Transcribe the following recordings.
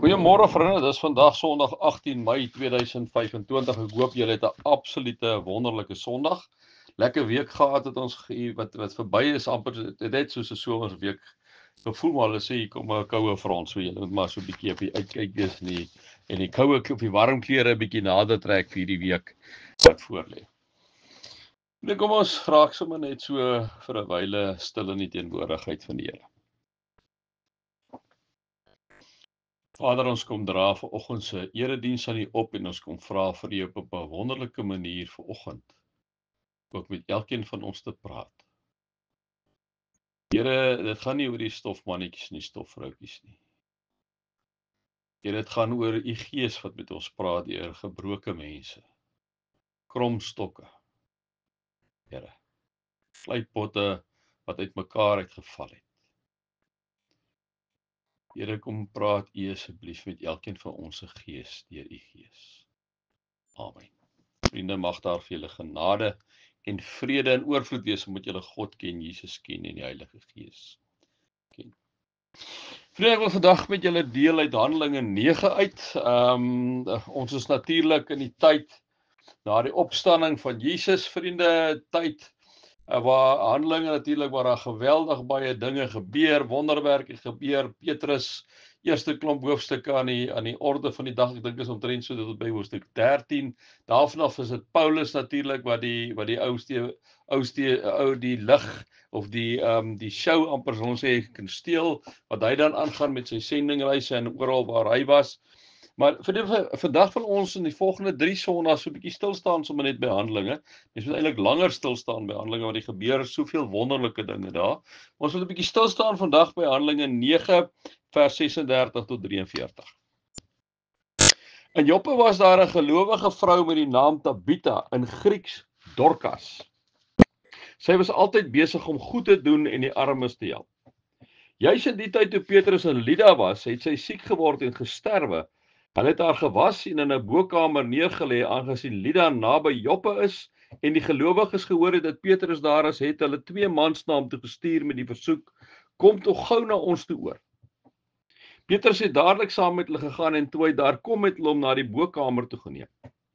Goeiemôre vriende, dis vandag Sondag 18 Mei 2025. Ek hoop julle het 'n absolute wonderlike Sondag. Lekker week gehad het ons wat verby is, amper net soos 'n somersweek gevoel, maar hulle sê hier kom 'n koue front, so julle moet maar so 'n bietjie op die uitkyk wees en die koue op die warm klere 'n bietjie nader trek vir hierdie week wat voorlê. Nou kom ons raak sommer net so vir 'n wyle stil in die teenwoordigheid van die Here. Vader, ons kom dra vanoggend se erediens aan U op en ons kom vra vir U op 'n wonderlike manier vanoggend ook met elkeen van ons te praat. Here, dit gaan nie oor die stofmannetjies en die stofvroutjies nie. Here, dit gaan oor U Gees wat met ons praat deur gebroke mense, kromstokke. Here, vleipotte wat uitmekaar uitgeval het. Here, kom praat U asseblief met elkeen van ons se gees deur U Gees. Amen. Vriende, mag daar vir julle genade en vrede en oorvloed wees omdat julle God ken, Jesus ken en die Heilige Gees ken. Vriende, ek wil vandag met julle deel uit Handelinge 9 uit. Ons is natuurlik in die tyd na die opstanding van Jesus, vriende, tyd waar Handelinge natuurlik waar daar geweldig baie dinge gebeur, wonderwerke gebeur. Petrus eerste klomp hoofstukke aan die orde van die dag, ek dink is omtrent so tot by hoofstuk 13. Daarvanaf is dit Paulus natuurlik wat die die lig of die show amper sal ons sê kan steel, wat hy dan aangaan met sy sendingreise en oral waar hy was. Maar vandag van ons in die volgende 3 Sondae so 'n bietjie stil staan sommer net by Handelinge. Ons moet eintlik langer stil staan by Handelinge want die gebeur soveel wonderlike dinge daar. Ons wil 'n bietjie stil staan vandag by Handelinge 9 vers 36 tot 43. In Joppe was daar 'n gelowige vrou met die naam Tabitha, in Grieks Dorcas. Sy was altyd besig om goed te doen en die armes te help. Juis in die tyd toe Petrus in Lydda was, het sy siek geword en gesterwe. Hulle het haar gewas en in 'n bokamer neergelê, aangesien Lydda naby Joppe is en die gelowiges gehoor het dat Petrus daar is, het hulle 2 mans na hom toe gestuur met die versoek: "Kom tog gou na ons toe oor." Petrus het dadelik saam met hulle gegaan en toe hy daar kom het hulle hom na die bokamer toe geneem.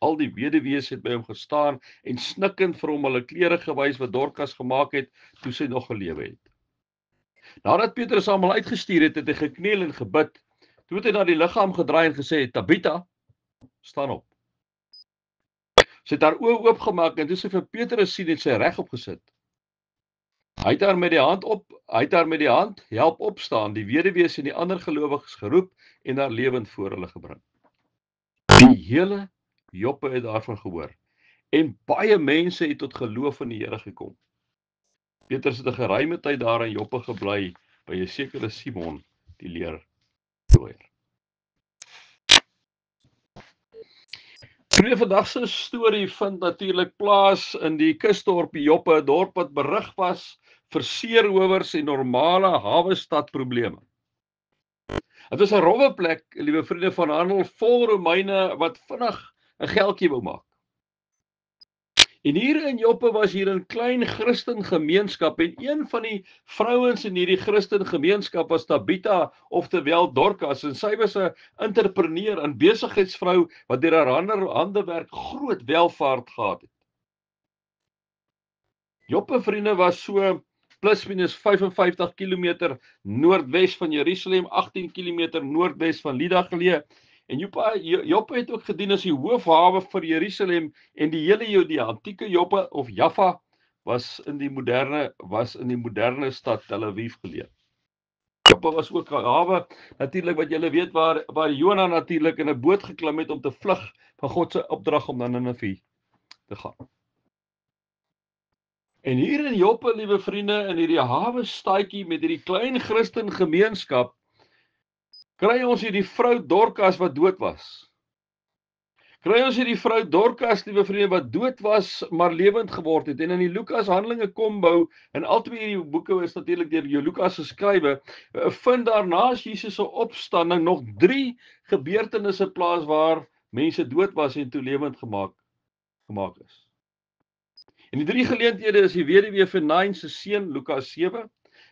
Al die weduwees het by hom gestaan en snikkend vir hom hulle klere gewys wat Dorcas gemaak het toe sy nog gelewe het. Nadat Petrus almal uitgestuur het, het hy gekniel en gebid. Toe het hy na die liggaam gedraai en gesê: "Tabitha, staan op." Sy het haar oë oopgemaak en toe sy vir Petrus sien, het sy regop gesit. Hy het haar met die hand help opstaan, die weduwees en die ander gelowiges geroep en haar lewend voor hulle gebring. Die hele Joppe het daarvan gehoor en baie mense het tot geloof in die Here gekom. Petrus het 'n geruime tyd daar in Joppe gebly by 'n sekere Simon, die leerdoier. Vandag se storie vind natuurlik plaas in die kusdorpie Joppe, 'n dorp wat berig was vir seerowers en normale hawestad probleme. Dit was 'n rowwe plek, liewe vriende, van handel, vol Romeine wat vinnig 'n geldjie wou maak. En hier in Joppe was hier 'n klein Christen gemeenskap en een van die vrouens in hierdie Christen gemeenskap was Tabitha, oftewel Dorcas, en sy was 'n entrepreneur, 'n besigheidsvrou wat deur haar handewerk groot welvaart gehad het. Joppe, vriende, was so plus minus 55 km noordwes van Jerusalem, 18 km noordwes van Lydda geleë. En Joppe het ook gedien as die hoofhawe vir Jerusalem en die hele die antieke Joppe of Jaffa was in die moderne stad Tel Aviv geleë. Joppe was ook 'n hawe natuurlik wat julle weet waar Jona natuurlik in 'n boot geklim het om te vlug van God se opdrag om dan in Ninive te gaan. En hier in Joppe, liewe vriende, in hierdie hawe staatjie met hierdie klein Christen gemeenskap, kry ons hierdie vrou Dorcas wat dood was. Kry ons hierdie vrou Dorcas, liewe vriende, wat dood was, maar lewend geword het. En in die Lukas Handelinge kombou, en albei hierdie boeke is natuurlik deur Lukas geskrywe, vind daarna Jesus se opstanding nog 3 gebeurtenisse plaas waar mense dood was en toe lewend gemaak is. En die 3 geleenthede is die weduwee van Nain se seun, Lukas 7,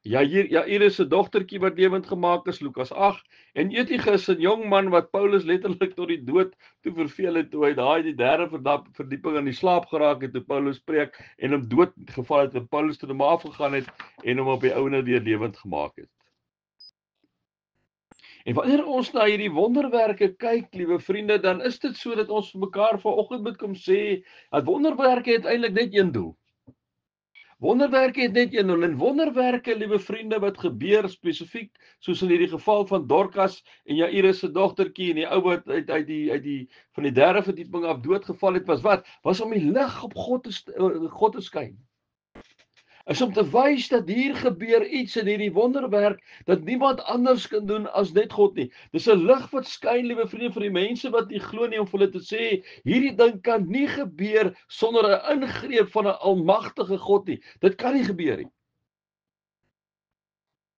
Jairus se dogtertjie wat lewend gemaak is, Lukas 8, en Eutychus 'n jong man wat Paulus letterlik tot die dood toe verveel het, toe hy daai die derde verdieping in die slaap geraak het toe Paulus preek en hom dood geval het en Paulus toe hom afgegaan het en hom op die ouene weer lewend gemaak het. En wanneer ons na hierdie wonderwerke kyk, liewe vriende, dan is dit so dat ons vir mekaar vanoggend moet kom sê dat wonderwerke uiteindelik net een doel. Wonderwerke het net een doel, en wonderwerke, liewe vriende, wat gebeur spesifiek, soos in hierdie geval van Dorcas en Jairus se dogtertjie en die ou wat uit die van die derde verdieping af doodgeval het, was wat? Was om die lig op God te skyn. Is om te wys dat hier gebeur iets in hierdie wonderwerk dat niemand anders kan doen as net God nie. Dis 'n lig wat skyn, liewe vriende, vir die mense wat nie glo nie, om vir hulle te sê, hierdie ding kan nie gebeur sonder 'n ingreep van 'n almagtige God nie. Dit kan nie gebeur nie.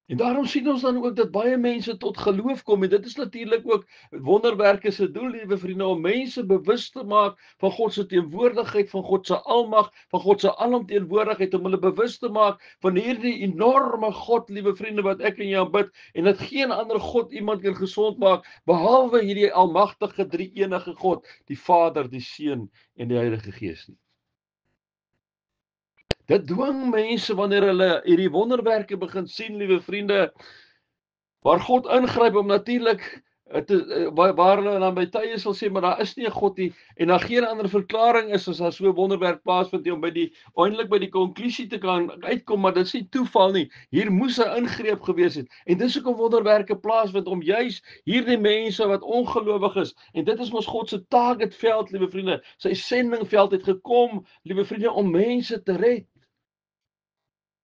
En daarom sien ons dan ook dat baie mense tot geloof kom, en dit is natuurlik ook wonderwerke se doel, liewe vriende, om mense bewus te maak van God se teenwoordigheid, van God se almag, van God se alomteenwoordigheid, om hulle bewus te maak van hierdie enorme God, liewe vriende, wat ek en jy aanbid, en dat geen ander God iemand kan gesond maak behalwe hierdie almagtige drie-enige God, die Vader, die Seun en die Heilige Gees nie. Dit dwing mense wanneer hulle hierdie wonderwerke begin sien, liewe vriende, waar God ingryp om natuurlik waar hulle dan by tye sal sê, maar daar is nie 'n God nie, en daar geen ander verklaring is as daar so 'n wonderwerk plaasvind om eintlik by die konklusie te kan uitkom, maar dit is nie toeval nie. Hier moes 'n ingreep gewees het, en dis hoekom wonderwerke plaasvind, om juis hierdie mense wat ongelowig is, en dit is mos God se targetveld, liewe vriende, sy sendingveld het gekom, liewe vriende, om mense te red,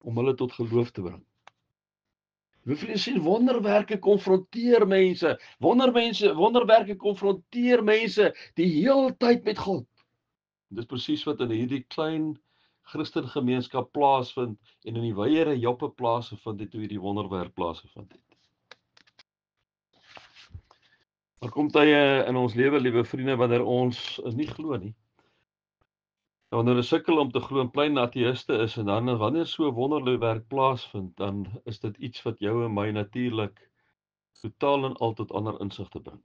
om hulle tot geloof te bring. We sien wonderwerke konfronteer mense. Wonderwerke konfronteer mense die heeltyd met God. Dis presies wat in hierdie klein Christen gemeenskap plaasvind en in die wyeere Joppe plaasgevind het toe hierdie wonderwerk plaasgevind het. Daar kom tye in ons lewe, liewe vriende, wanneer ons nie glo nie. Wanneer ons sukkel om te glo en klein ateïste is, en dan wanneer so 'n wonderwerk plaasvind, dan is dit iets wat jou en my natuurlik totaal en al tot ander insigte bring.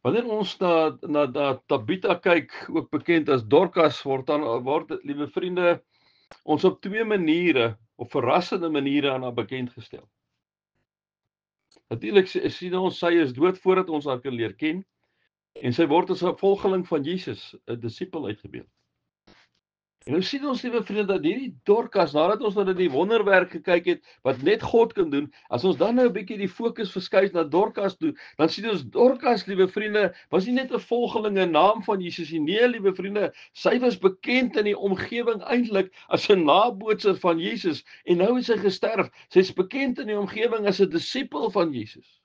Wanneer ons na Tabitha kyk, ook bekend as Dorcas, word liewe vriende, ons op twee maniere, op verrassende maniere aan haar bekend gestel. Natuurlik sien ons sy is dood voordat ons haar kan leer ken, en sy word as 'n volgeling van Jesus, 'n disipel uitgebeeld. En nou sien ons, liewe vriende, dat hierdie Dorcas, nadat ons na die wonderwerk gekyk het, wat net God kan doen, as ons dan nou 'n bietjie die fokus verskuif na Dorcas toe, dan sien ons Dorcas, liewe vriende, was nie net 'n volgeling in naam van Jesus nie. Nee, liewe vriende, sy was bekend in die omgewing eintlik as 'n nabootser van Jesus, en nou het sy gesterf. Sy's bekend in die omgewing as 'n disipel van Jesus.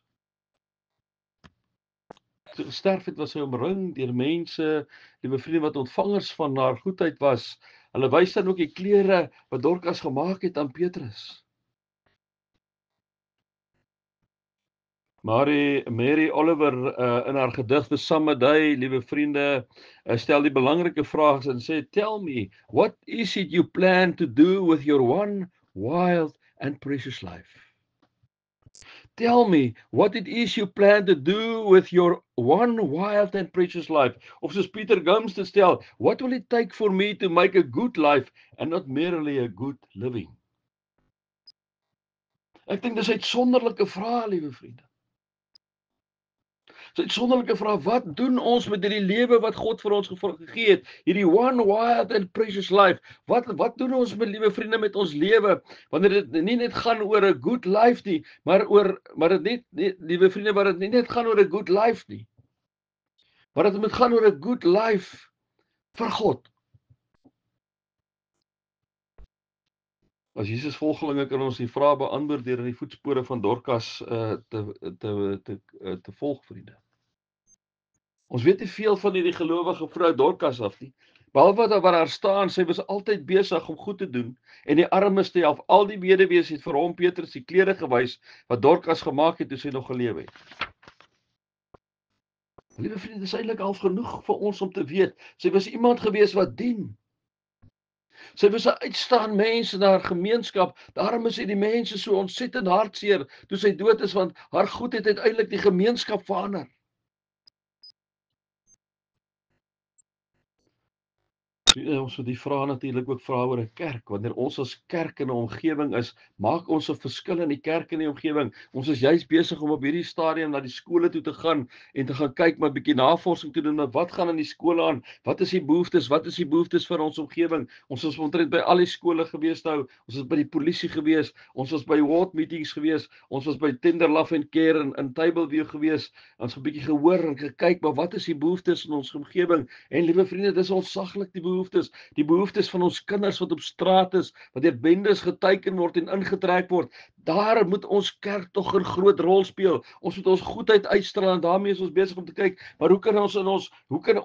Toe sy gesterf het, was sy omring deur mense, liewe vriende, wat ontvangers van haar goedheid was. Hulle wys dan ook die klere wat Dorcas gemaak het aan Petrus. Mary Oliver in haar gedig The Summer Day, liewe vriende, stel die belangrike vraag en sê, "Tell me, what is it you plan to do with your one wild and precious life? Tell me what it is you plan to do with your one wild and precious life." Of soos Peter Gums te stel, "What will it take for me to make a good life and not merely a good living?" Ek dink dis 'n uitsonderlike vraag, liewe vriende. Dis 'n uitsonderlike vraag. Wat doen ons met hierdie lewe wat God vir ons gegee het? Hierdie one wild and precious life. Wat doen ons met, liewe vriende, met ons lewe wanneer dit nie net gaan oor 'n good life nie, maar dit net, liewe vriende, maar dit nie net gaan oor 'n good life nie. Maar dit moet gaan oor 'n good life vir God. As Jesus volgelinge kan ons die vraag beantwoord deur in die voetspore van Dorcas te volg, vriende. Ons weet nie veel van hierdie gelowige vrou Dorcas af nie. Behalwe wat haar staan, sy was altyd besig om goed te doen en die armes te help. Al die weduwees het vir hom Petrus die klere gewys wat Dorcas gemaak het toe sy nog geleef het. Liewe vriende, dis eintlik al genoeg vir ons om te weet. Sy was iemand gewees wat dien. Sy was 'n uitstaande mens in haar gemeenskap. Daarom is die mense so ontsettend hartseer toe sy dood is, want haar goedheid het uiteindelik die gemeenskap verander. Ons moet die vraag natuurlik ook vra oor 'n kerk. Wanneer ons as kerk in 'n omgewing is, maak ons 'n verskil in die kerk in die omgewing. Ons is juis besig om op hierdie stadium na die skole toe te gaan en te gaan kyk, maar 'n bietjie navorsing te doen met wat gaan in die skole aan? Wat is die behoeftes? Wat is die behoeftes vir ons omgewing? Ons is omtrent by al die skole gewees nou. Ons is by die polisie gewees. Ons was by ward meetings gewees. Ons was by Tender Love and Care in Tableview gewees. Ons het 'n bietjie gehoor en gekyk, maar wat is die behoeftes in ons omgewing? En liewe vriende, dis ontsaglik die behoeftes van ons kinders wat op straat is, wat deur bendes geteiken word en ingetrek word. Daar moet ons kerk tog 'n groot rol speel. Ons moet ons goedheid uitstraal en daarmee is ons besig om te kyk, maar hoe kan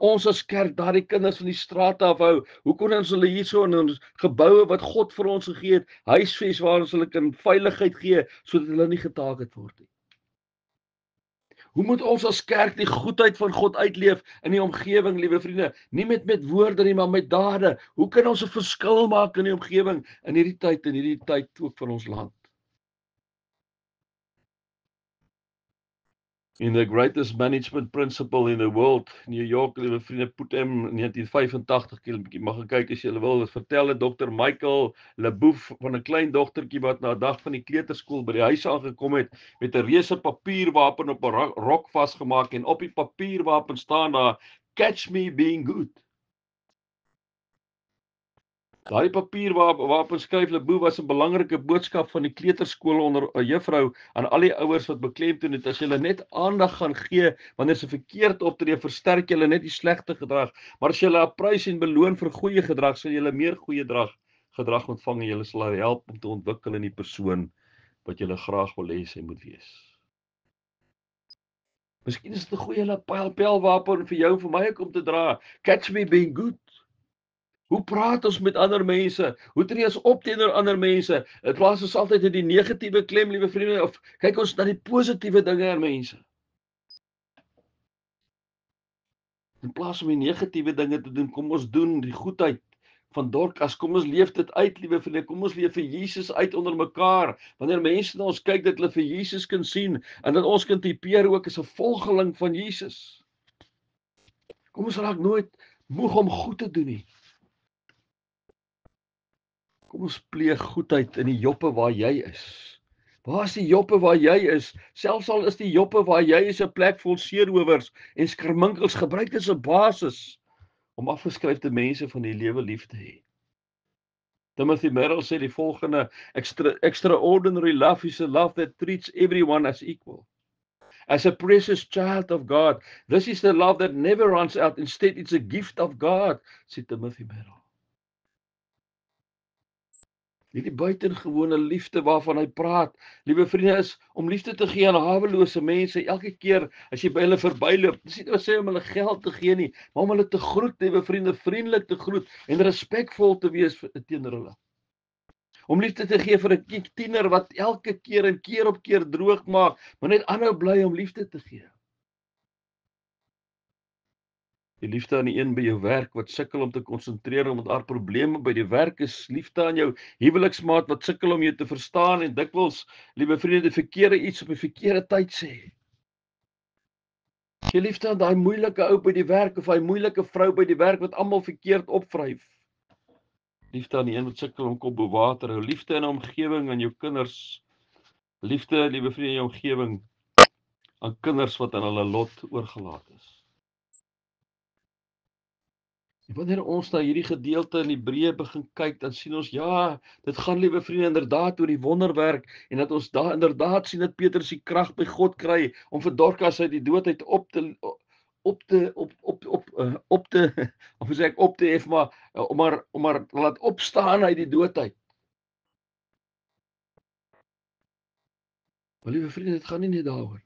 ons as kerk daardie kinders van die strate afhou? Hoe kan ons hulle hierso in ons geboue wat God vir ons gegee het, huisves waar ons hulle kan veiligheid gee sodat hulle nie getaarget word nie? Hoe moet ons as kerk die goedheid van God uitleef in die omgewing, liewe vriende? Nie met woorde nie, maar met dade. Hoe kan ons 'n verskil maak in die omgewing in hierdie tyd ook van ons land? In the greatest management principle in the world, New York, liewe vriende, Putem 1985, jy mag gaan kyk as jy wil. Dit vertel Dr. Michael Leboeuf van 'n klein dogtertjie wat na 'n dag van die kleuterskool by die huis aangekom het met 'n reuse papierwapen op 'n rok vasgemaak en op die papierwapen staan daar "Catch me being good". Daardie papierwapen skryf Leboeuf was 'n belangrike boodskap van die kleuterskool onder 'n juffrou aan al die ouers wat beklemtoon het as jy net aandag gaan gee wanneer sy verkeerd optree, versterk jy net die slegte gedrag, maar as jy hulle aprys en beloon vir goeie gedrag, sal jy meer goeie gedrag ontvang en jy sal haar help om te ontwikkel in die persoon wat jy graag wil hê sy moet wees. Miskien is dit 'n goeie lapelwapen vir jou en vir my om te dra. Catch me being good. Hoe praat ons met ander mense? Hoe tree ons op teenoor ander mense? In plaas ons altyd in die negatiewe klem, liewe vriende, of kyk ons na die positiewe dinge in mense? In plaas om die negatiewe dinge te doen, kom ons doen die goedheid van Dorcas. Kom ons leef dit uit, liewe vriende. Kom ons leef vir Jesus uit onder mekaar. Wanneer mense na ons kyk, dat hulle vir Jesus kan sien en dat ons kan typeer ook as 'n volgeling van Jesus. Kom ons raak nooit moeg om goed te doen nie. Kom ons pleeg goedheid in die joppe waar jy is. Waar is die joppe waar jy is? Selfs al is die joppe waar jy is 'n plek vol seerowers en skerminkels, gebruik dit as 'n basis om afgeskryfde mense van die lewe lief te hê. Timothy Merrill sê die volgende: extraordinary love is a love that treats everyone as equal. As a precious child of God, this is the love that never runs out. Instead, it's a gift of God, sê Timothy Merrill. Hierdie buitengewone liefde waarvan hy praat, liewe vriende, is om liefde te gee aan hawelose mense. Elke keer as jy by hulle verbyloop, dis nie om sê om hulle geld te gee nie, maar om hulle te groet, liewe vriende, vriendelik te groet en respekvol te wees teenoor hulle. Om liefde te gee vir 'n tiener wat elke keer en keer op keer droog maak, maar net aanhou bly om liefde te gee. Die liefde aan die een by jou werk wat sukkel om te konsentreer omdat haar probleme by die werk is. Liefde aan jou huweliksmaat wat sukkel om jou te verstaan en dikwels, liewe vriende, die verkeerde iets op die verkeerde tyd sê. Jy liefde aan daai moeilike ou by die werk of daai moeilike vrou by die werk wat almal verkeerd opvryf. Liefde aan die een wat sukkel om kop bo water hou. Liefde in 'n omgewing aan jou kinders. Liefde, liewe vriende, in jou omgewing aan kinders wat aan hulle lot oorgelaat is. En wanneer ons na hierdie gedeelte in Hebreë begin kyk, dan sien ons ja, dit gaan, liewe vriende, inderdaad oor die wonderwerk en dat ons daar inderdaad sien dat Petrus die krag by God kry om vir Dorcas uit die dood uit op te of sê ek op te hef, maar om maar laat opstaan uit die dood uit. Maar liewe vriende, dit gaan nie net daaroor nie.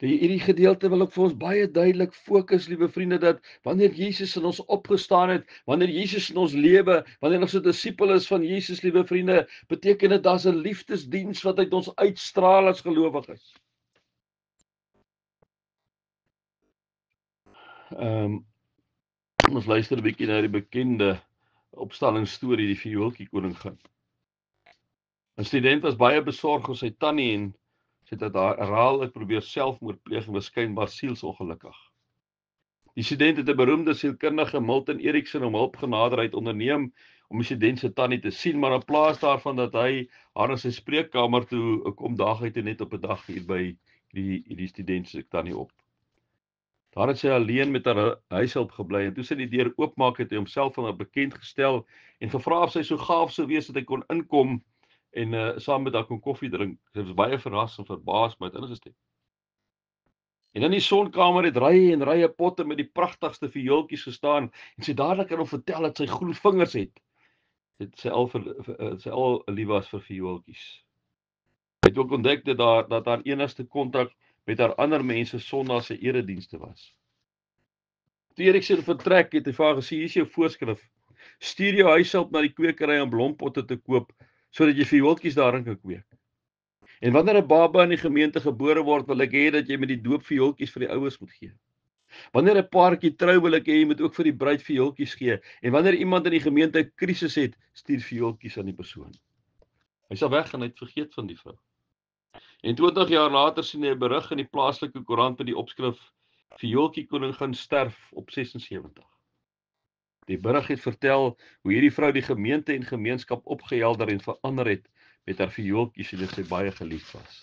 Hierdie gedeelte wil ek vir ons baie duidelik fokus, liewe vriende, dat wanneer Jesus in ons opgestaan het, wanneer Jesus in ons lewe, wanneer ons 'n disipel is van Jesus, liewe vriende, beteken dit daar's 'n liefdesdiens wat uit ons uitstraal as gelowiges. Ons luister 'n bietjie na die bekende opstanningsstorie, die viooltjie koningin. 'n Student was baie besorg oor sy tannie en sy het herhaaldelik probeer selfmoord pleeg en was skynbaar sielsongelukkig. Die student het 'n beroemde sielkundige, Milton Erickson, om hulp genader. Hy het onderneem om die student se tannie te sien, maar in plaas daarvan dat hy haar in sy spreekkamer toe kom, daag hy toe net op 'n dag hier by die student se tannie op. Daar het sy alleen met haar huishulp gebly en toe sy die deur oopmaak, het hy homself aan haar bekend gestel en gevra of sy so gaaf sou wees dat hy kon inkom en saam met haar kon koffie drink. Sy was baie verras en verbaas, maar het ingestem. En in die sonkamer het rye en rye potte met die pragtigste viooltjies gestaan en sy dadelik aan hom vertel dat sy groen vingers het. Sy al lief was vir viooltjies. Hy het ook ontdek dat haar enigste kontak met haar ander mense Sondag se eredienste was. Toe Erickson vertrek, het hy vir haar gesê: "Hier is jou voorskrif. Stuur jou huishulp na die kwekery om blompotte te koop sodat jy viooltjies daarin kan kweek. En wanneer 'n baba in die gemeente gebore word, wil ek hê dat jy met die doop viooltjies vir die ouers moet gee. Wanneer 'n paartjie trou, wil ek hê jy moet ook vir die bruid viooltjies gee. En wanneer iemand in die gemeente 'n krisis het, stuur viooltjies aan die persoon." Hy sal weg en hy het vergeet van die vrou. En 20 jaar later sien hy 'n berig in die plaaslike koerant met die opskrif: "Viooltjie koningin sterf op 76." Die berig het vertel hoe hierdie vrou die gemeente en gemeenskap opgehelder en verander het met haar viooltjies en dat sy baie geliefd was.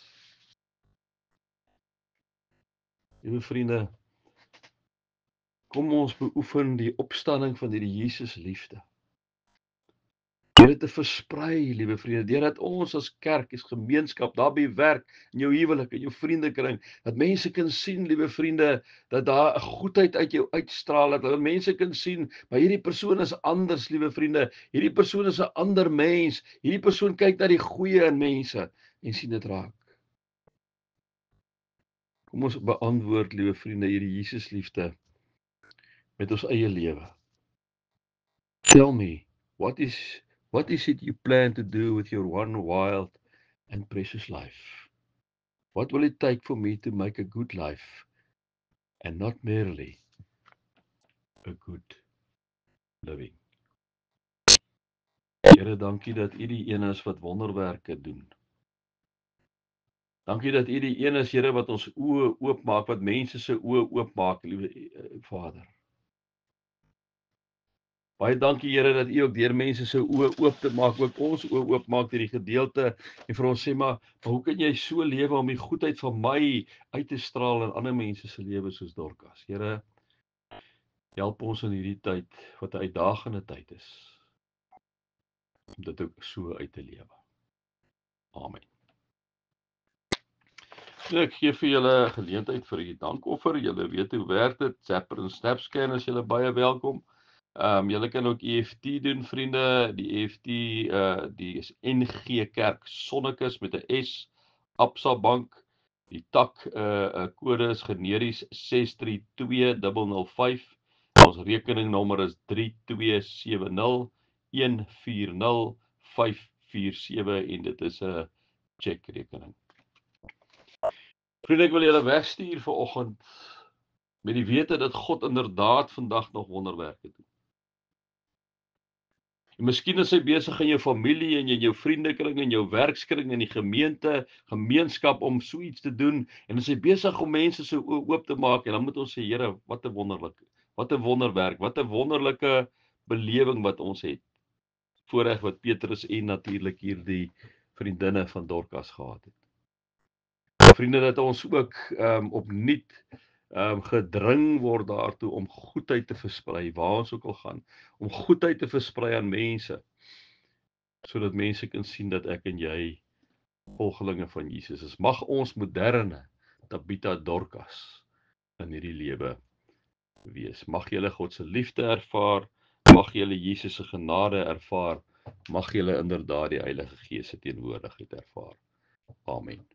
Liewe vriende, kom ons beoefen die opstanding van hierdie Jesus liefde. Deur dit te versprei, liewe vriende, deurdat ons as kerk, as gemeenskap, daar by werk, in jou huwelik, in jou vriendekring, dat mense kan sien, liewe vriende, dat daar 'n goedheid uit jou uitstraal, dat mense kan sien, maar hierdie persoon is anders, liewe vriende, hierdie persoon is 'n ander mens, hierdie persoon kyk na die goeie in mense en sien dit raak. Kom ons beantwoord, liewe vriende, hierdie Jesus liefde met ons eie lewe. Tell me, what is it you plan to do with your one wild and precious life? What will it take for me to make a good life and not merely a good living? Here, dankie dat U die een is wat wonderwerke doen. Dankie dat U die een is, Here, wat ons oë oopmaak, wat mense se oë oopmaak, liewe Vader. Baie dankie, Here, dat U ook deur mense se oë oop te maak, ook ons oë oopmaak deur die gedeelte en vir ons sê, maar hoe kan jy so lewe om die goedheid van my uit te straal in ander mense se lewens soos Dorcas? Here, help ons in hierdie tyd wat 'n uitdagende tyd is om dit ook so uit te lewe. Amen. Ek gee vir julle geleentheid vir die dankoffer. Julle weet hoe werk dit. Zapper en Snapscan is julle baie welkom. Julle kan ook EFT doen, vriende. Die EFT, die is NG Kerk Sonnekus met 'n S, Absa Bank. Die tak kode is generies 632005. Ons rekeningnommer is 3270140,547 en dit is 'n checkrekening. Vriende, ek wil julle wegstuur vanoggend met die wete dat God inderdaad vandag nog wonderwerke doen. En miskien is hy besig in jou familie en in jou vriendekring en jou werkskring en die gemeente, gemeenskap om so iets te doen en is hy besig om mense so oop te maak en dan moet ons sê, Here, wat 'n wonderlike, wat 'n wonderwerk, wat 'n wonderlike belewing wat ons het. Voorreg wat Petrus en natuurlik hierdie vriendinne van Dorcas gehad het. Vriende, dat ons ook opnuut gedring word daartoe om goedheid te versprei, waar ons ook al gaan, om goedheid te versprei aan mense, sodat mense kan sien dat ek en jy volgelinge van Jesus is. Mag ons moderne Tabitha Dorcas in hierdie lewe wees. Mag julle God se liefde ervaar, mag julle Jesus se genade ervaar, mag julle inderdaad die Heilige Gees se teenwoordigheid ervaar. Amen.